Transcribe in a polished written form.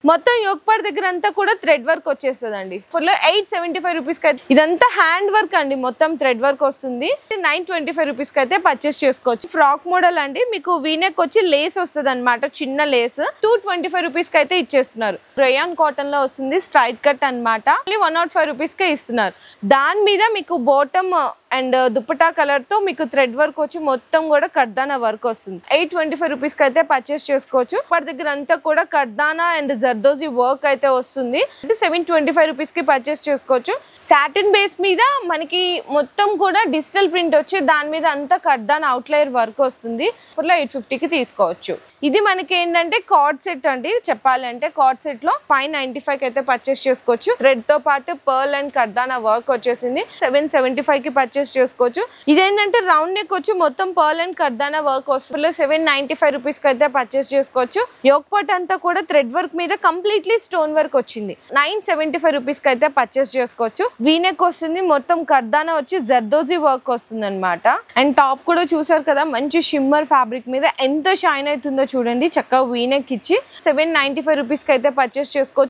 మొత్తం yoke part దగ్గర అంతా కూడా థ్రెడ్ వర్క్ వచ్చేస్తుందండి. ఫుల్ 875 రూపీస్ కి. ఇదంతా హ్యాండ్ వర్క్ అండి, మొత్తం థ్రెడ్ వర్క్ వస్తుంది. 925 రూపీస్ కి అయితే పర్చేస్ చేసుకోవచ్చు. ఫ్రాక్ మోడల్ అండి, మీకు వీనెక్ వచ్చి లేస్ వస్తుంది అనమాట, చిన్న లేస్. 225 రూపీస్ కి అయితే ఇచ్చేస్తున్నారు. రేయాన్ కాటన్ లో వస్తుంది, స్ట్రైట్ కట్ అనమాట. 105 రూపీస్ కే ఇస్తున్నారు. దాని మీద మీకు బాటమ్ అండ్ దుపట్టా కలర్ తో మీకు థ్రెడ్ వర్క్ వచ్చి మొత్తం కూడా కర్దానా వర్క్ వస్తుంది. 825 రూపీస్ కి అయితే పర్చేస్ చేసుకోవచ్చు. వాటి దగ్గర అంతా కూడా కర్దానా అండ్ జర్దోజీ వర్క్ అయితే వస్తుంది. 725 రూపీస్ కి పర్చేస్ చేసుకోవచ్చు. సాటిన్ బేస్ మీద మనకి మొత్తం కూడా డిజిటల్ ప్రింట్ వచ్చి దాని మీద అంతా కర్దానా అవుట్లైర్ వర్క్ వస్తుంది. ఫుల్ 850 కి తీసుకోవచ్చు. ఇది మనకి ఏంటంటే కార్డ్ సెట్ అండి, చెప్పాలంటే కార్డ్ సెట్ లో 595 కి అయితే పర్చేస్ చేసుకోవచ్చు. థ్రెడ్ తో పాటు పర్ల్ అండ్ కర్దానా వర్క్ వచ్చేసింది. 775 కి పర్చేస్ చేసుకోవచ్చు. ఇదేంటంటే రౌండ్ నెక్ వచ్చి మొత్తం పర్ల్ అండ్ కర్దానా వర్క్ వస్తుంది. 795 రూపీస్ కి అయితే పర్చేస్ చేసుకోవచ్చు. యోక్ పార్ట్ అంతా కూడా థ్రెడ్ వర్క్ మీద కంప్లీట్లీ స్టోన్ వర్క్ వచ్చింది. 975 రూపీస్ కి అయితే పర్చేస్ చేసుకోవచ్చు. వీనెక్ వస్తుంది, మొత్తం కర్దానా వచ్చి జర్దోజీ వర్క్ వస్తుంది అనమాట. అండ్ టాప్ కూడా చూసారు కదా, మంచి షిమ్మర్ ఫ్యాబ్రిక్ మీద ఎంత షైన్ అవుతుందో చూడండి. చక్కగా వీనెక్ ఇచ్చి 795 రూపీస్ కి అయితే పర్చేస్ చేసుకోవచ్చు.